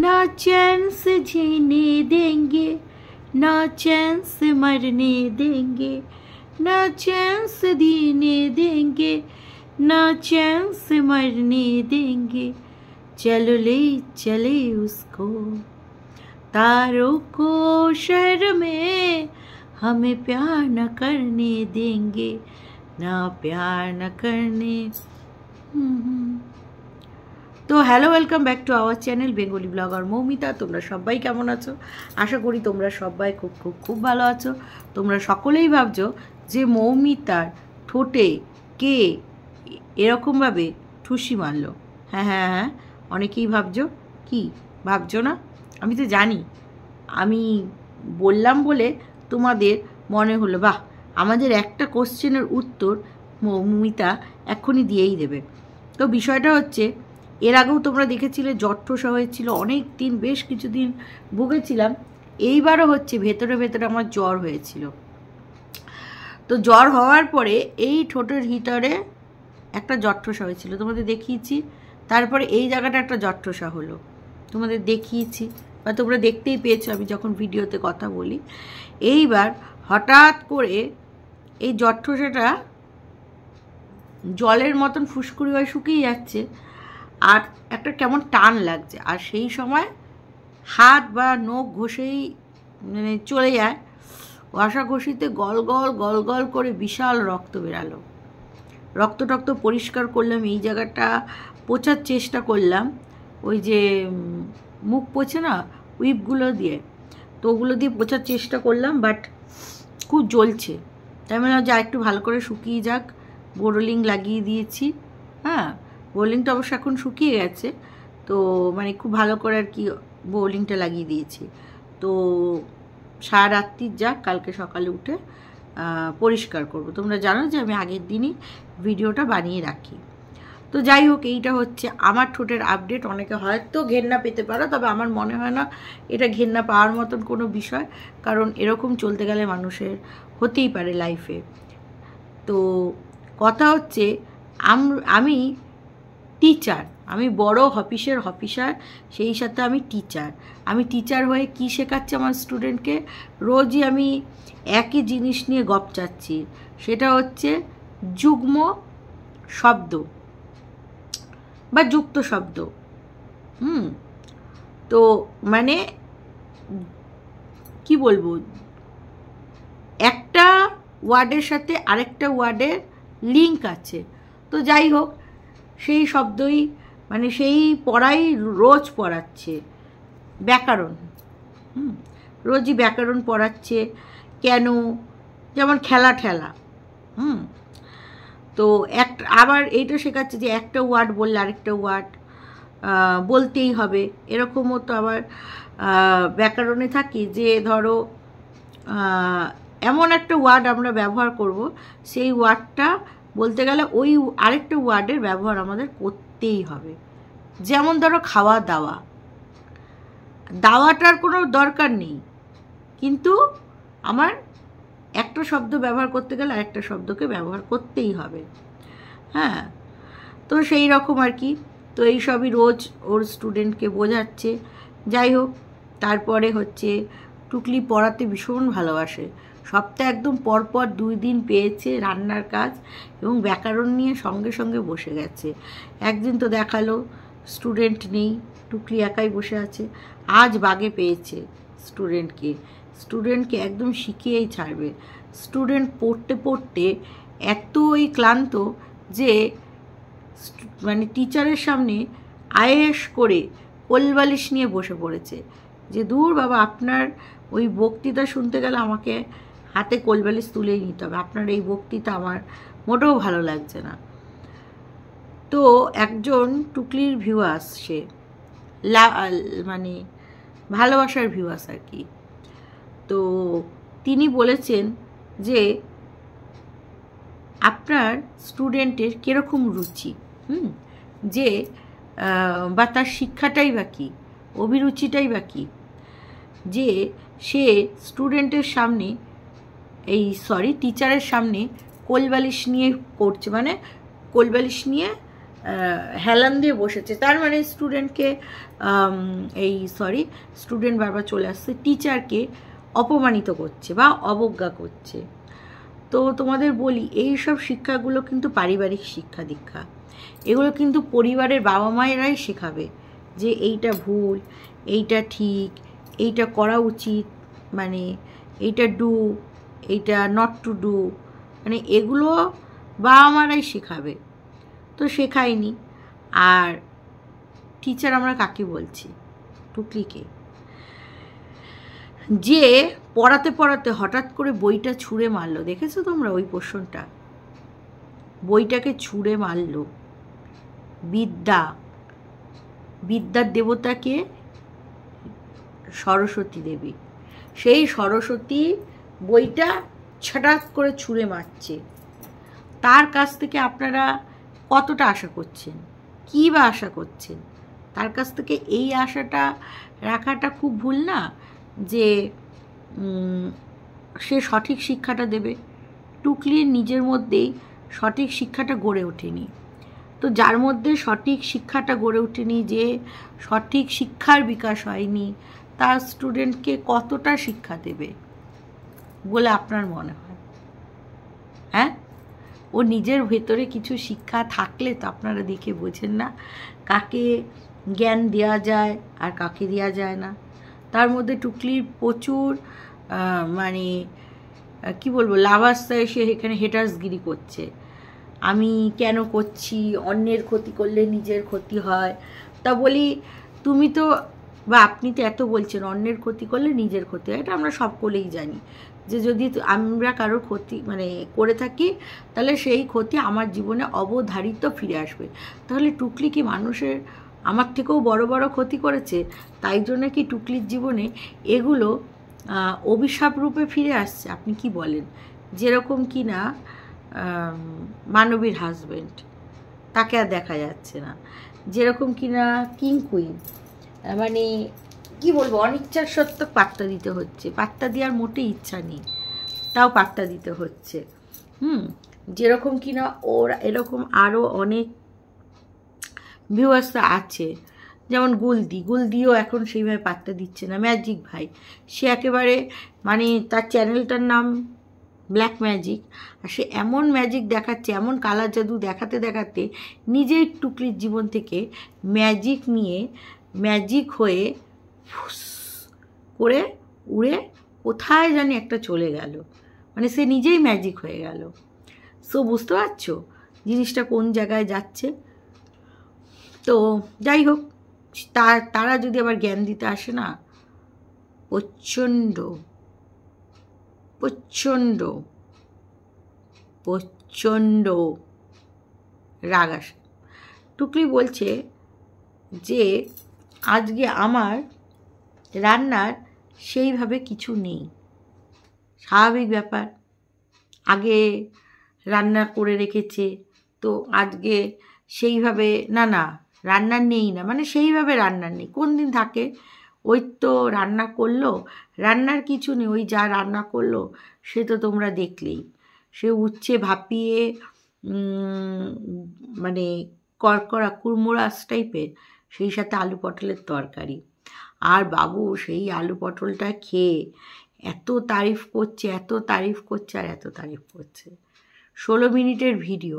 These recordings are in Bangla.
ना चैन से जीने देंगे, ना चैन से मरने देंगे, ना चैन से जीने देंगे, ना चैन से मरने देंगे। चलो ले चले उसको तारों को शहर में, हमें प्यार न करने देंगे, ना प्यार न करने। तो hello welcome back to our channel Bengali blogger Moumita. তোমরা সবাই কেমন আছো? আশা করি তোমরা সবাই খুব খুব খুব ভালো আছো। তোমরা সকলেই ভাবছো যে মৌমিতার ঠোঁটে কে এরকম ভাবে ঠুসি মারলো। হ্যাঁ হ্যাঁ হ্যাঁ, অনেকেই ভাবছো। কি ভাবছো না? আমি তো জানি। আমি বললাম বলে তোমাদের মনে হলো বাহ, আমাদের একটা কোশ্চেনের উত্তর মৌমিতা এক্ষুনি দিয়েই দেবে। তো বিষয়টা হচ্ছে, এর আগেও তোমরা দেখেছিলে জট্ঠসা হয়েছিল, অনেক দিন বেশ কিছুদিন ভুগেছিলাম। এইবারও হচ্ছে, ভেতরে ভেতরে আমার জ্বর হয়েছিল। তো জ্বর হওয়ার পরে এই ঠোঁটের ভিতরে একটা জট্ঠসা হয়েছিল, তোমাদের দেখিয়েছি। তারপরে এই জায়গাটা একটা জট্ঠসা হলো, তোমাদের দেখিয়েছি বা তোমরা দেখতেই পেয়েছো আমি যখন ভিডিওতে কথা বলি। এইবার হঠাৎ করে এই জট্ঠসাটা জলের মতন ফুসকুড়ি হয়ে শুকিয়ে যাচ্ছে, আর একটা কেমন টান লাগছে। আর সেই সময় হাত বা নখ ঘষেই মানে চলে যায়, ঘষা ঘষিতে গল গল গল গল করে বিশাল রক্ত বেরালো। রক্ত টক্ত পরিষ্কার করলাম, এই জায়গাটা পোছার চেষ্টা করলাম, ওই যে মুখ পোছে না উইপগুলো দিয়ে, তো ওগুলো দিয়ে পোছার চেষ্টা করলাম, বাট খুব জ্বলছে। তাই মানে যা একটু ভালো করে শুকিয়ে যাক। বোরোলিং লাগিয়ে দিয়েছি। হ্যাঁ, বোরোলিংটা অবশ্য এখন শুকিয়ে গেছে, তো মানে খুব ভালো করে আর কি বোরোলিংটা লাগিয়ে দিয়েছি। তো সারা রাত্রি যাক, কালকে সকালে উঠে পরিষ্কার করব। তোমরা জানো যে আমি আগের দিনই ভিডিওটা বানিয়ে রাখি। তো যাই হোক, এইটা হচ্ছে আমার ঠোঁটের আপডেট। অনেকে হয়তো ঘেন্না পেতে পারো, তবে আমার মনে হয় না এটা ঘেন্না পাওয়ার মতন কোনো বিষয়, কারণ এরকম চলতে গেলে মানুষের হতেই পারে লাইফে। তো কথা হচ্ছে, আমি টিচার, আমি বড় অফিসার, সেই সাথে আমি টিচার। আমি টিচার হয়ে কি শেখাচ্ছি আমার স্টুডেন্টকে? রোজই আমি একই জিনিস নিয়ে গপচাচ্ছি, সেটা হচ্ছে যুগ্ম শব্দ বা যুক্ত শব্দ। তো মানে কি বলবো, একটা ওয়ার্ডের সাথে আরেকটা ওয়ার্ডের লিঙ্ক আছে। তো যাই হোক, সেই শব্দই মানে সেই পড়াই রোজ পড়াচ্ছে ব্যাকরণ। রোজই ব্যাকরণ পড়াচ্ছে। কেন? যেমন খেলা ঠেলা। তো আবার এইটা শেখাচ্ছে যে একটা ওয়ার্ড বললে আরেকটা ওয়ার্ড বলতেই হবে। এরকমও তো আবার ব্যাকরণে থাকি যে ধরো এমন একটা ওয়ার্ড আমরা ব্যবহার করব, সেই ওয়ার্ডটা বলতে গেলে ওই আরেকটা ওয়ার্ডের ব্যবহার আমাদের করতেই হবে। যেমন ধরো খাওয়া দাওয়া, দাওয়াটার কোনো দরকার নেই, কিন্তু আমার একটা শব্দ ব্যবহার করতে গেলে আরেকটা শব্দকে ব্যবহার করতেই হবে। হ্যাঁ, তো সেই রকম আর কি। তো এই সবই রোজ ওর স্টুডেন্টকে বোঝাচ্ছে। যাই হোক, তারপরে হচ্ছে টুকলি পড়াতে ভীষণ ভালোবাসে। সপ্তাহে একদম পরপর 2 দিন পেয়েছে রান্নার কাজ এবং ব্যাকরণ নিয়ে সঙ্গে সঙ্গে বসে গেছে। একদিন তো দেখালো স্টুডেন্ট নেই, টুকলি একাই বসে আছে। আজ বাগে পেয়েছে স্টুডেন্টকে একদম শিখিয়েই ছাড়বে। স্টুডেন্ট পড়তে পড়তে এতই ক্লান্ত যে মানে টিচারের সামনে আয়েশ করে কোলবালিশ নিয়ে বসে পড়েছে, যে দূর বাবা, আপনার ওই বক্তৃতা শুনতে গেলে আমাকে হাতে কোলবালিশ তুলেই নিতে হবে, আপনার এই বক্তৃতা আমার মোটেও ভালো লাগছে না। তো একজন টুকলির ভিউয়ার্স, সে মানে ভালোবাসার ভিউয়ার্স আর কি, তো তিনি বলেছেন যে আপনার স্টুডেন্টের কীরকম রুচি, যে বা তার শিক্ষাটাই বা কী, অভিরুচিটাই বা কী, যে সে স্টুডেন্টের সামনে টিচারের সামনে কোলবালিশ নিয়ে করছে, মানে কোলবালিশ নিয়ে হেলান দিয়ে বসেছে, তার মানে স্টুডেন্টকে স্টুডেন্ট বারবার চলে আসছে, টিচারকে অপমানিত করছে বা অবজ্ঞা করছে। তো তোমাদের বলি, এই সব শিক্ষাগুলো কিন্তু পারিবারিক শিক্ষা দীক্ষা, এগুলো কিন্তু পরিবারের বাবা মায়েরাই শেখাবে যে এইটা ভুল, এইটা ঠিক, এইটা করা উচিত, মানে এইটা ডু, এইটা নট টু ডু, মানে এগুলো বাবা মারাই শেখাবে। তো শেখায়নি। আর টিচার আমরা কাকে বলছি? টুকলিকে, যে পড়াতে পড়াতে হঠাৎ করে বইটা ছুঁড়ে মারলো। দেখেছো তোমরা ওই পোর্শনটা? বইটাকে ছুঁড়ে মারলো। বিদ্যার দেবতাকে সরস্বতী দেবী, সেই সরস্বতী বইটা ছটাৎ করে ছুঁড়ে মারছে। তার কাছ থেকে আপনারা কতটা আশা করছেন, কী বা আশা করছেন? তার কাছ থেকে এই আশাটা রাখাটা খুব ভুল না, যে সে সঠিক শিক্ষাটা দেবে। টুকলির নিজের মধ্যেই সঠিক শিক্ষাটা গড়ে ওঠেনি। তো যার মধ্যে সঠিক শিক্ষাটা গড়ে ওঠেনি, যে সঠিক শিক্ষার বিকাশ হয়নি, তার স্টুডেন্টকে কতটা শিক্ষা দেবে বলে আপনার মনে হয়? হ্যাঁ, ও নিজের ভেতরে কিছু শিক্ষা থাকলে তো আপনারা দেখে বোঝেন না কাকে জ্ঞান দেওয়া যায় আর কাকে দেওয়া যায় না। তার মধ্যে টুকলির প্রচুর মানে কি বলবো, লাভাস্তায় সে এখানে হেটার্সগিরি করছে। আমি কেন করছি, অন্যের ক্ষতি করলে নিজের ক্ষতি হয়। তা বলি, তুমি তো বা আপনি তো এত বলছেন অন্যের ক্ষতি করলে নিজের ক্ষতি হয়, এটা আমরা সকলেই জানি, যে যদি আমরা কারোর ক্ষতি মানে করে থাকি, তাহলে সেই ক্ষতি আমার জীবনে অবধারিত ফিরে আসবে। তাহলে টুকলি কি মানুষের আমার থেকেও বড় বড় ক্ষতি করেছে, তাই জন্য কি টুকলির জীবনে এগুলো অভিশাপ রূপে ফিরে আসছে? আপনি কি বলেন? যেরকম কি না মানবীর হাজব্যান্ড, তাকে আর দেখা যাচ্ছে না। যেরকম কি না কিং কুইন, মানে কি বলবো, অনিচ্ছার সত্ত্বেও পাত্তা দিতে হচ্ছে, পাত্তা দেওয়ার মোটেই ইচ্ছা নেই, তাও পাত্তা দিতে হচ্ছে। যেরকম কি না ওর এরকম আরও অনেক ভিউয়ার্সরা আছে, যেমন গুলদিও এখন সেইভাবে পাত্তা দিচ্ছে না। ম্যাজিক ভাই, সে একেবারে মানে তার চ্যানেলটার নাম ব্ল্যাক ম্যাজিক, আর সে এমন ম্যাজিক দেখাচ্ছে, এমন কালা জাদু দেখাতে দেখাতে নিজের টুকলির জীবন থেকে ম্যাজিক নিয়ে ম্যাজিক হয়ে ফুস করে উড়ে কোথায় জানি একটা চলে গেল, মানে সে নিজেই ম্যাজিক হয়ে গেল। সো বুঝতে পারছো জিনিসটা কোন জায়গায় যাচ্ছে? তো যাই হোক, তারা যদি আবার জ্ঞান দিতে আসে না, প্রচণ্ড প্রচণ্ড প্রচণ্ড রাগ আসে। টুকলি বলছে যে আজকে আমার রান্নার সেইভাবে কিছু নেই। স্বাভাবিক ব্যাপার, আগে রান্না করে রেখেছে, তো আজকে সেইভাবে না রান্নার নেই না, মানে সেইভাবে রান্নার নেই। কোন দিন থাকে, ওই তো রান্না করলো, রান্নার কিছু নেই, ওই যা রান্না করলো সে তো তোমরা দেখলেই, সে উচ্ছে ভাপিয়ে মানে করকরা কুড়মোড়াস টাইপের, সেই সাথে আলু পটলের তরকারি। আর বাবু সেই আলু পটলটা খেয়ে এত তারিফ করছে, এত তারিফ করছে, আর এত তারিফ করছে। 16 মিনিটের ভিডিও,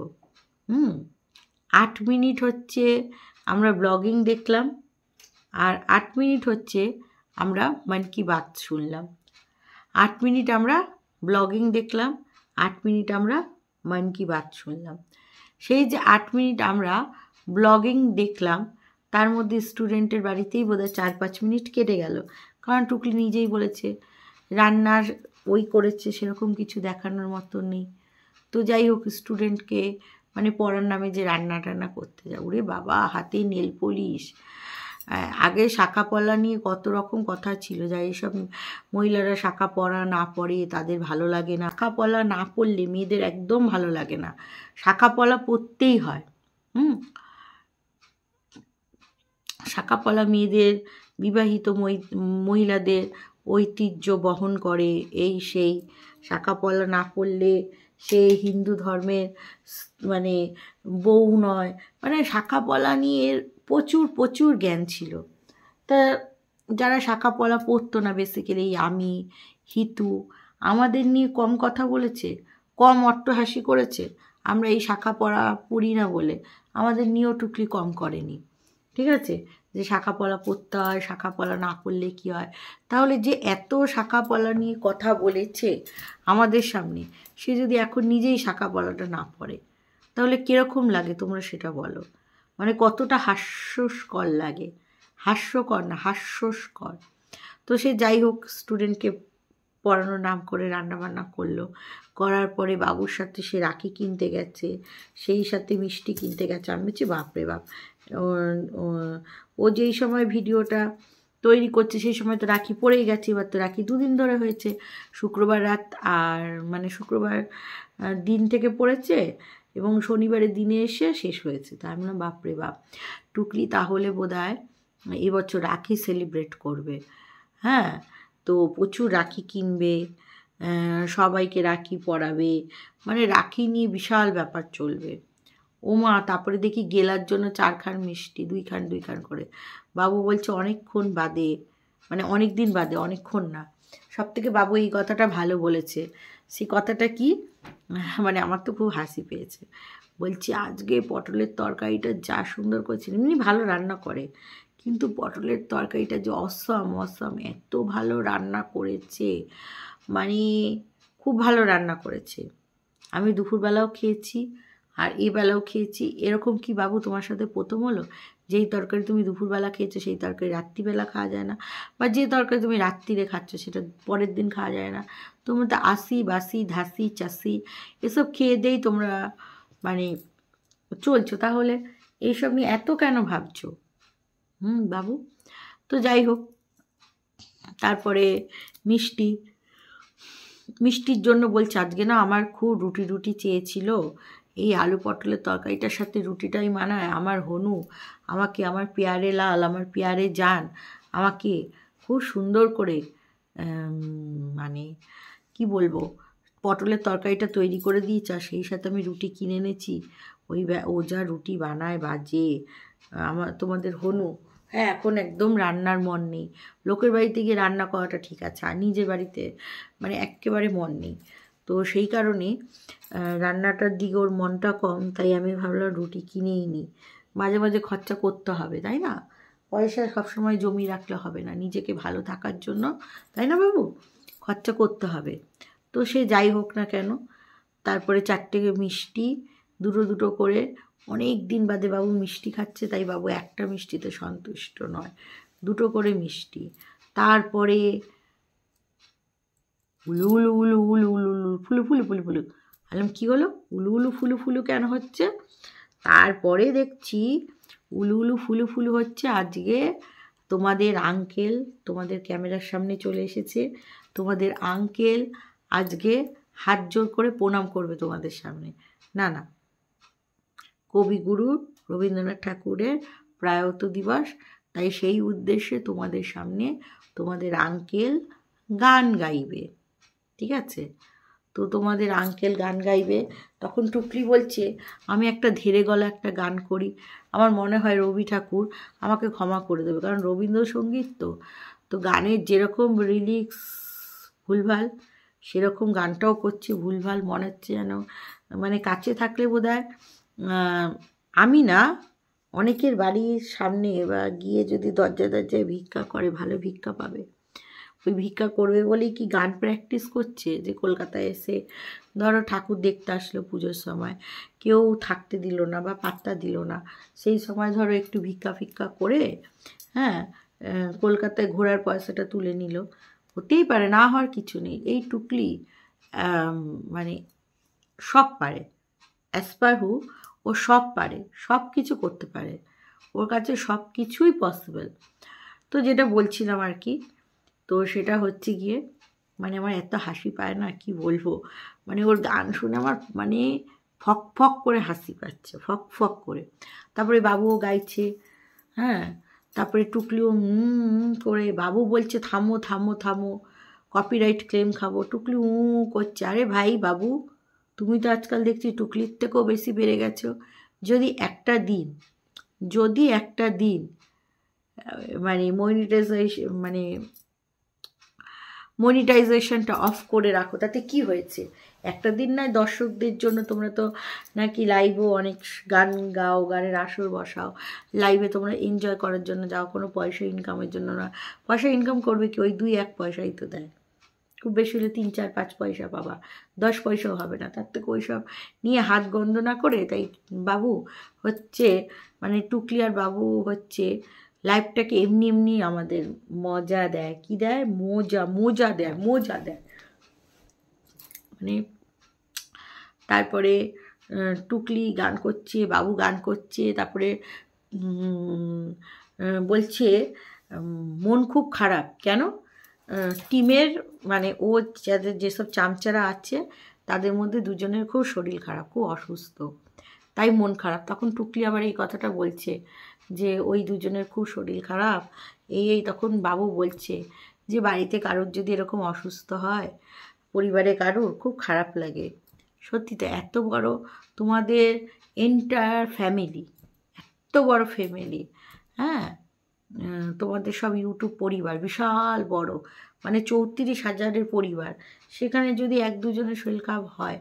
8 মিনিট হচ্ছে আমরা ব্লগিং দেখলাম, আর 8 মিনিট হচ্ছে আমরা মন কি বাত শুনলাম। 8 মিনিট আমরা ব্লগিং দেখলাম, 8 মিনিট আমরা মন কি বাত শুনলাম। সেই যে 8 মিনিট আমরা ব্লগিং দেখলাম, তার মধ্যে স্টুডেন্টের বাড়িতেই বোধহয় 4-5 মিনিট কেটে গেল, কারণ টুকলি নিজেই বলেছে রান্নার ওই করেছে, সেরকম কিছু দেখানোর মতো নেই। তো যাই হোক, স্টুডেন্টকে মানে পড়ার নামে যে রান্না টান্না করতে যাও, ওরে বাবা, হাতে নেল পলিশ। আগে শাখা পলা নিয়ে কত রকম কথা ছিল, যাই এইসব মহিলারা শাখা পরা না পরে তাদের ভালো লাগে না, শাখা পলা না পরলে মেয়েদের একদম ভালো লাগে না, শাখা পলা পরতেই হয়। শাখা পলা মেয়েদের, বিবাহিত মহিলাদের ঐতিহ্য বহন করে, এই সেই শাখা পলা না পরলে সে হিন্দু ধর্মের মানে বউ নয়, মানে শাখা পলা নিয়ে প্রচুর প্রচুর জ্ঞান ছিল। তা যারা শাখা পলা পড়তো না, বেসিক্যালি আমি, হিতু, আমাদের নিয়ে কম কথা বলেছে, কম অট্টহাসি করেছে। আমরা এই শাখা পলা পড়ি না বলে আমাদের নিয়েও টুকলি কম করেনি, ঠিক আছে? যে শাখা পলা পড়তে হয়, শাখা পলা না করলে কি হয়। তাহলে যে এত শাখা পলা নিয়ে কথা বলেছে আমাদের সামনে, সে যদি এখন নিজেই শাখা পলাটা না পড়ে, তাহলে কীরকম লাগে তোমরা সেটা বলো। মানে কতটা হাস্যস্কর লাগে, হাস্যকর না, হাস্যস্কর। তো সে যাই হোক, স্টুডেন্টকে পড়ানোর নাম করে রান্নাবান্না করলো, করার পরে বাবুর সাথে সে রাখি কিনতে গেছে, সেই সাথে মিষ্টি কিনতে গেছে। আমি বলছি বাপরে বাপ, ও যেই সময় ভিডিওটা তৈরি করছে সেই সময় তো রাখি পড়েই গেছে। এবার তো রাখি 2 দিন ধরে হয়েছে, শুক্রবার রাত আর মানে শুক্রবার দিন থেকে পড়েছে এবং শনিবারের দিনে এসে শেষ হয়েছে। তা আমি বললাম বাপরে বাপ, টুকলি তাহলে বোধহয় এবছর রাখি সেলিব্রেট করবে। হ্যাঁ, তো প্রচুর রাখি কিনবে, সবাইকে রাখি পরাবে, মানে রাখি নিয়ে বিশাল ব্যাপার চলবে। ও মা, তারপরে দেখি গেলার জন্য 4 খান মিষ্টি, 2 খান করে। বাবু বলছে অনেকক্ষণ বাদে, মানে অনেক দিন বাদে, অনেকক্ষণ না। সব থেকে বাবু এই কথাটা ভালো বলেছে। সেই কথাটা কি, মানে আমার তো খুব হাসি পেয়েছে। বলছি আজকে পটলের তরকারিটা যা সুন্দর করেছে, এমনি ভালো রান্না করে, কিন্তু পটলের তরকারিটা যে অসম অসম, এত ভালো রান্না করেছে, মানে খুব ভালো রান্না করেছে। আমি দুপুরবেলাও খেয়েছি আর এবেলাও খেয়েছি। এরকম কি বাবু তোমার সাথে প্রথম হলো? যেই তরকারি তুমি দুপুরবেলা খেয়েছো সেই তরকারি রাত্রিবেলা খাওয়া যায় না, বা যে তরকারি তুমি রাত্রিরে খাচ্ছ সেটা পরের দিন খাওয়া যায় না। তোমরা তো আসি বাসি ধাসি চাষি এসব খেয়ে দিয়েই তোমরা মানে চলছো, তাহলে এইসব নিয়ে এত কেন ভাবছো বাবু? তো যাই হোক, তারপরে মিষ্টির জন্য বলছে আজকে না আমার খুব রুটি চেয়েছিল, এই আলু পটলের তরকারিটার সাথে রুটিটাই মানায়। আমার হনু আমাকে, আমার পেয়ারে লাল, আমার পেয়ারে জান আমাকে খুব সুন্দর করে মানে কি বলবো, পটলের তরকারিটা তৈরি করে দিয়েছে, আর সেই সাথে আমি রুটি কিনে এনেছি। ও যা রুটি বানায় বাজে আমার তোমাদের হনু। হ্যাঁ, এখন একদম রান্নার মন নেই। লোকের বাড়িতে গিয়ে রান্না করাটা ঠিক আছে, আর নিজের বাড়িতে মানে একেবারে মন নেই। তো সেই কারণে রান্নাটার দিকে ওর মনটা কম, তাই আমি ভাবলাম রুটি কিনেই নিই। মাঝে মাঝে খরচা করতে হবে, তাই না? পয়সা সবসময় জমি রাখলে হবে না, নিজেকে ভালো থাকার জন্য, তাই না বাবু? খরচা করতে হবে। তো সে যাই হোক না কেন, তারপরে 4টে মিষ্টি, দুটো করে, অনেক দিন বাদে বাবু মিষ্টি খাচ্ছে, তাই বাবু একটা মিষ্টিতে সন্তুষ্ট নয়, 2 করে মিষ্টি। তারপরে উলু উলু উলু উলু উলু উলু ফুলু ফুলু ফুলু ফুলু, বললাম কী হলো, উলু উলু ফুলু ফুলু কেন হচ্ছে? তারপরে দেখছি উলু উলু ফুলু ফুলু হচ্ছে আজকে তোমাদের আঙ্কেল তোমাদের ক্যামেরার সামনে চলে এসেছে। তোমাদের আঙ্কেল আজকে হাত জোর করে প্রণাম করবে তোমাদের সামনে। না, কবিগুরু রবীন্দ্রনাথ ঠাকুরের প্রয়াত দিবস, তাই সেই উদ্দেশ্যে তোমাদের সামনে তোমাদের আঙ্কেল গান গাইবে, ঠিক আছে? তো তোমাদের আঙ্কেল গান গাইবে, তখন টুকলি বলছে আমি একটা ধীরে গলা একটা গান করি। আমার মনে হয় রবি ঠাকুর আমাকে ক্ষমা করে দেবে, কারণ রবীন্দ্রসঙ্গীত তো গানের যেরকম লিরিক্স ভুলভাল, সেরকম গানটাও করছে ভুলভাল। মনে হচ্ছে যেন মানে কাছে থাকলে বোধহয় আমি না, অনেকের বাড়ির সামনে বা গিয়ে যদি দরজায় ভিক্ষা করে ভালো ভিক্ষা পাবে। ওই ভিক্ষা করবে বলেই কি গান প্র্যাকটিস করছে, যে কলকাতায় এসে ধরো ঠাকুর দেখতে আসলো পুজোর সময়, কেউ থাকতে দিল না বা পাত্তা দিল না, সেই সময় ধরো একটু ভিক্ষা করে, হ্যাঁ, কলকাতায় ঘোরার পয়সাটা তুলে নিল। হতেই পারে, না হওয়ার কিছু নেই। এই টুকলি মানে সব পারে, অ্যাসপার হু, ও সব পারে, সব কিছু করতে পারে, ওর কাছে সব কিছুই পসিবল। তো যেটা বলছিলাম আর কি, তো সেটা হচ্ছে গিয়ে মানে আমার এত হাসি পায় না, কি বলবো, মানে ওর গান শুনে আমার মানে ফক ফক করে হাসি পাচ্ছে, ফক ফক করে। তারপরে বাবুও গাইছে, হ্যাঁ, তারপরে টুকলিও করে, বাবু বলছে থামো কপিরাইট ক্লেম খাবো, টুকলি করছে। আরে ভাই বাবু, তুমি তো আজকাল দেখছি টুকলির থেকেও বেশি বেড়ে গেছো। যদি একটা দিন মানে মনিটাইজেশনটা অফ করে রাখো, তাতে কি হয়েছে? একটা দিন নয়, দর্শকদের জন্য তোমরা তো নাকি লাইভেও অনেক গান গাও, গানের আসর বসাও, লাইভে তোমরা এনজয় করার জন্য যাও, কোনো পয়সা ইনকামের জন্য না। পয়সা ইনকাম করবে কি? ওই 2-1 পয়সাই তো দেয়, খুব বেশি হলে 3-4-5 পয়সা পাবা, 10 পয়সাও হবে না। তার থেকে ওইসব নিয়ে হাত গন্ধ না করে, তাই বাবু হচ্ছে মানে টুকলি আর বাবু হচ্ছে লাইফটাকে এমনি এমনি আমাদের মজা দেয়। কি দেয়? মজা দেয় মানে। তারপরে টুকলি গান করছে, বাবু গান করছে, তারপরে বলছে মন খুব খারাপ। কেন? টিমের মানে ও যাদের যেসব চামচারা আছে তাদের মধ্যে দুজনের খুব শরীর খারাপ, খুব অসুস্থ, তাই মন খারাপ। তখন টুকলি আবার এই কথাটা বলছে যে ওই দুজনের খুব শরীর খারাপ, এই তখন বাবু বলছে যে বাড়িতে কারোর যদি এরকম অসুস্থ হয়, পরিবারে কারোর, খুব খারাপ লাগে। সত্যি তো, এত বড় তোমাদের এন্টায়ার ফ্যামিলি, এত বড় ফ্যামিলি, হ্যাঁ, তোমাদের সব ইউটিউব পরিবার বিশাল বড়, মানে 34,000-এর পরিবার, সেখানে যদি 1-2 জনের শরীর খারাপ হয়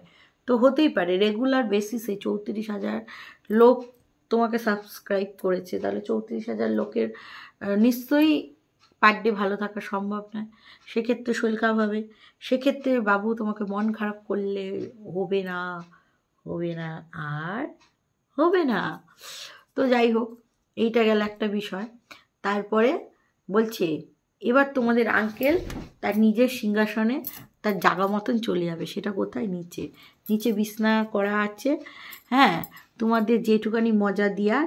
তো হতেই পারে। রেগুলার বেসিসে 34,000 লোক তোমাকে সাবস্ক্রাইব করেছে, তাহলে 34,000 লোকের নিশ্চয়ই পার ডে ভালো থাকা সম্ভব নয়। সেক্ষেত্রে শরীর খারাপ হবে, সেক্ষেত্রে বাবু তোমাকে মন খারাপ করলে হবে না আর হবে না। তো যাই হোক, এইটা গেল একটা বিষয়। তারপরে বলছে এবার তোমাদের আঙ্কেল তার নিজের সিংহাসনে তার জাগা মতন চলে যাবে। সেটা কোথায়? নিচে বিছনা করা আছে। হ্যাঁ, তোমাদের যেটুকানি মজা দেওয়ার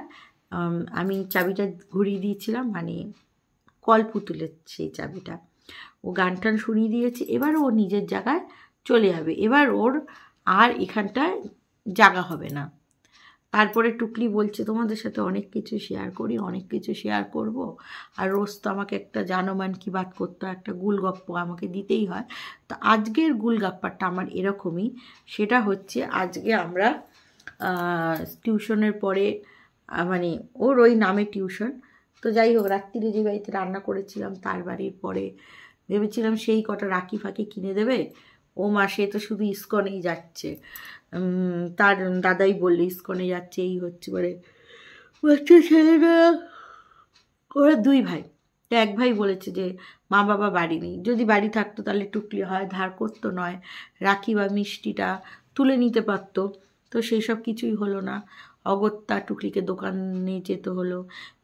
আমি চাবিটা ঘুরিয়ে দিয়েছিলাম, মানে কলপুতুলের সেই চাবিটা, ও গান টান শুনিয়ে দিয়েছে। এবার ও নিজের জায়গায় চলে যাবে, এবার ওর আর এখানটায় জায়গা হবে না। তারপরে টুকলি বলছে তোমাদের সাথে অনেক কিছু শেয়ার করি, অনেক কিছু শেয়ার করব, আর রোজ তো আমাকে একটা জানমান কি বাত করতে হয়, একটা গুলগপ্প আমাকে দিতেই হয়। তো আজকের গুলগাপ্পাটা আমার এরকমই। সেটা হচ্ছে আজকে আমরা টিউশনের পরে মানে ওর ওই নামে টিউশন, তো যাই হোক রাত্রিরে যে বাড়িতে রান্না করেছিলাম তার বাড়ির পরে ভেবেছিলাম সেই কটা রাখি ফাঁকি কিনে দেবে। ও মা, সে তো শুধু ইস্কনেই যাচ্ছে, তার দাদাই বললে ইস্কনে যাচ্ছে, এই হচ্ছে বলে বাচ্চা ছেলেরা। ওরা 2 ভাই, তো এক ভাই বলেছে যে মা বাবা বাড়ি নেই, যদি বাড়ি থাকতো তাহলে টুকলি হয় ধার করতো, নয় রাখি বা মিষ্টিটা তুলে নিতে পারতো। তো সেই সব কিছুই হলো না, অগত্যা টুকলিকে দোকানে যেতে হলো,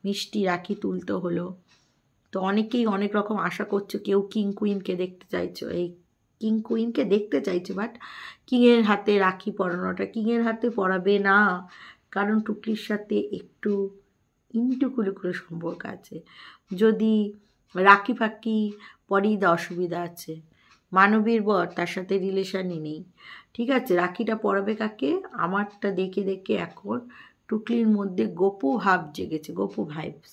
মিষ্টি রাখি তুলতে হলো। তো অনেকেই অনেক রকম আশা করছো, কেউ কিং কুইনকে দেখতে চাইছো, এই কিং কুইনকে দেখতে চাইছে, বাট কিংয়ের হাতে রাখি পরানোটা কিংয়ের হাতে পরাবে না, কারণ টুকলির সাথে একটু ইন্টুকুলুকুলো সম্পর্ক আছে। যদি রাখি ফাঁকি পরিয়ে দেওয়া অসুবিধা আছে, মানবীর বর তার সাথে রিলেশানই নেই, ঠিক আছে। রাখিটা পরাবে কাকে? আমারটা দেখে দেখে এখন টুকলির মধ্যে গোপু ভাব জেগেছে, গোপু ভাইবস।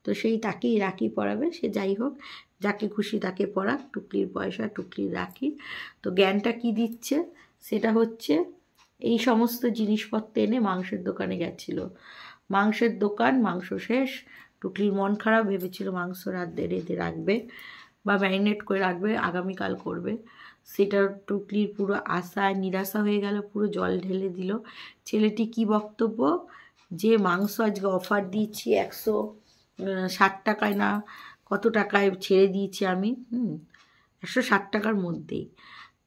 তো সেই তাকেই রাখি পরাবে, সে যাই হোক, যাকে খুশি তাকে পরাক, টুকলির পয়সা টুকলির রাখি। তো জ্ঞানটা কি দিচ্ছে সেটা হচ্ছে এই সমস্ত জিনিসপত্র এনে মাংসের দোকানে গেছিল, মাংসের দোকান, মাংস শেষ, টুকলির মন খারাপ, ভেবেছিল মাংস রেঁধে রাখবে বা ম্যারিনেট করে রাখবে, আগামীকাল করবে। সেটা টুকলির পুরো আশায় নিরাশা হয়ে গেল, পুরো জল ঢেলে দিল। ছেলেটি কি বক্তব্য, যে মাংস আজকে অফার দিচ্ছি 160 টাকায় না কত টাকায় ছেড়ে দিয়েছি আমি, 160 টাকার মধ্যেই।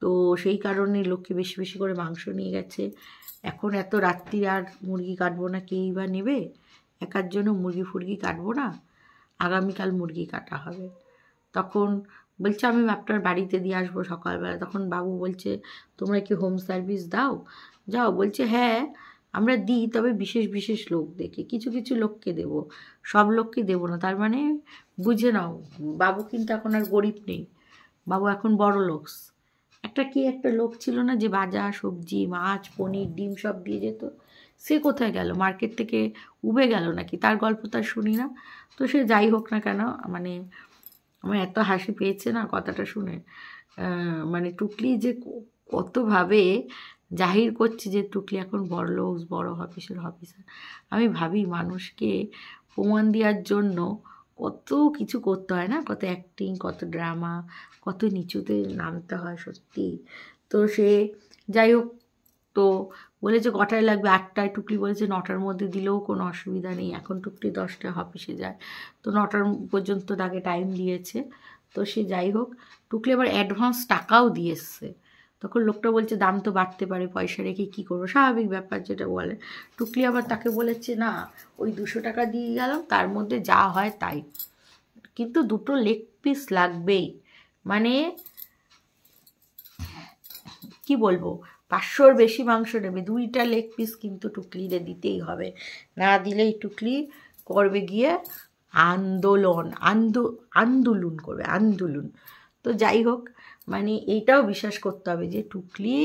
তো সেই কারণে লোককে বেশি বেশি করে মাংস নিয়ে গেছে। এখন এত রাত্রি আর মুরগি কাটবো না, কেই বা নেবে, একার জন্য মুরগি ফুরগি কাটবো না, আগামীকাল মুরগি কাটা হবে। তখন বলছে আমি আপনার বাড়িতে দিয়ে আসবো সকালবেলা। তখন বাবু বলছে তোমরা কি হোম সার্ভিস দাও? যাও। বলছে হ্যাঁ আমরা দিই, তবে বিশেষ বিশেষ লোক দেখে, কিছু কিছু লোককে দেবো, সব লোককে দেবো না। তার মানে বুঝে নাও, বাবু কিন্তু এখন আর গরিব নেই, বাবু এখন বড় লোকস। একটা লোক ছিল না যে ভাজা সবজি মাছ পনির ডিম সব দিয়ে যেত, সে কোথায় গেল? মার্কেট থেকে উবে গেল নাকি? তার গল্প তার শুনি না। তো সে যাই হোক না কেন, মানে আমার এত হাসি পেয়েছে না কথাটা শুনে। মানে টুকলি যে কতভাবে জাহির করছে যে টুকলি এখন বড় লোক, বড় অফিসের অফিসার। আমি ভাবি মানুষকে প্রমাণ দেওয়ার জন্য কত কিছু করতে হয় না, কত অ্যাক্টিং, কত ড্রামা, কত নিচুতে নামতে হয় সত্যি। তো সে যাই হোক, তো বলেছে কটায় লাগবে, 8টায়। টুকলি বলেছে 9টার মধ্যে দিলেও কোনো অসুবিধা নেই, এখন টুকলি 10টায় অফিসে যায়, তো 9টার পর্যন্ত তাকে টাইম দিয়েছে। তো সে যাই হোক, টুকলি আবার অ্যাডভান্স টাকাও দিয়ে এসছে। তখন লোকটা বলছে দাম তো বাড়তে পারে, পয়সা রেখে কী করবো, স্বাভাবিক ব্যাপার যেটা বলে। টুকলি আবার তাকে বলেছে না, ওই 200 টাকা দিয়ে গেলাম, তার মধ্যে যা হয় তাই, কিন্তু 2টো লেগ পিস লাগবেই। মানে কি বলবো, 500-র বেশি মাংস নেবে, 2টা লেগ পিস কিন্তু টুকলিরে দিতেই হবে, না দিলেই টুকলি করবে গিয়ে আন্দোলন, আন্দোলন করবে, আন্দোলন। তো যাই হোক, মানে এইটাও বিশ্বাস করতে হবে যে টুকলি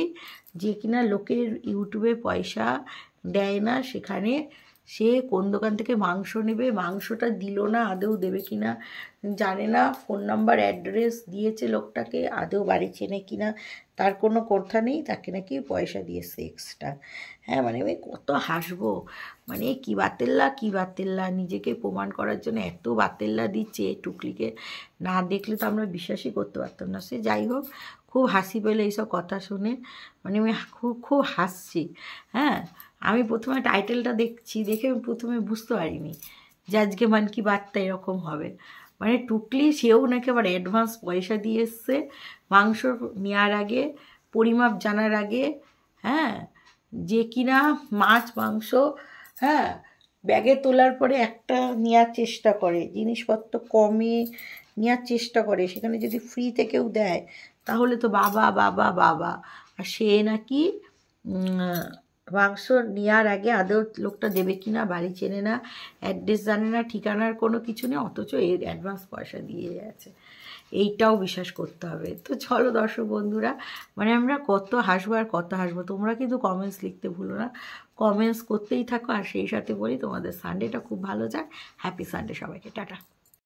যে কিনা লোকের ইউটিউবে পয়সা দেয় না, সেখানে সে কোন দোকান থেকে মাংস নেবে, মাংসটা দিল না, আদৌ দেবে কি না জানে না, ফোন নাম্বার অ্যাড্রেস দিয়েছে লোকটাকে, আদৌ বাড়ি চেনে কি না তার কোনো কথা নেই, তাকে নাকি পয়সা দিয়েছে এক্সট্রা। হ্যাঁ, মানে আমি কত হাসবো, মানে কী বাতেল্লা নিজেকে প্রমাণ করার জন্য এত বাতেল্লা দিচ্ছে টুকলিকে, না দেখলে তো আমরা বিশ্বাসই করতে পারতাম না। সে যাই হোক, খুব হাসি পেলে এইসব কথা শুনে, মানে আমি খুব হাসছি। হ্যাঁ, আমি প্রথমে টাইটেলটা দেখে আমি প্রথমে বুঝতে পারিনি যে আজকে মান কি বাতটা এরকম হবে। মানে টুকলি সেও নাকি আবার অ্যাডভান্স পয়সা দিয়ে এসছে মাংস নেওয়ার আগে, পরিমাপ জানার আগে। হ্যাঁ, যে কিনা মাছ মাংস হ্যাঁ ব্যাগে তোলার পরে একটা নেওয়ার চেষ্টা করে, জিনিসপত্র কমে নেওয়ার চেষ্টা করে, সেখানে যদি ফ্রিতে কেউ দেয় তাহলে তো বাবা বাবা বাবা। আর সে নাকি মাংস নেওয়ার আগে আদৌ লোকটা দেবে কি না, বাড়ি চেনে না, অ্যাড্রেস জানে না, ঠিকানার কোনো কিছু নেই, অথচ এর অ্যাডভান্স পয়সা দিয়ে যাচ্ছে। এইটাও বিশ্বাস করতে হবে। তো চলো দর্শক বন্ধুরা, মানে আমরা কত হাসবো আর কত হাসবো। তোমরা কিন্তু কমেন্টস লিখতে ভুলো না, কমেন্টস করতেই থাকো। আর সেই সাথে বলি তোমাদের সানডেটা খুব ভালো যায়। হ্যাপি সানডে সবাইকে, টাটা।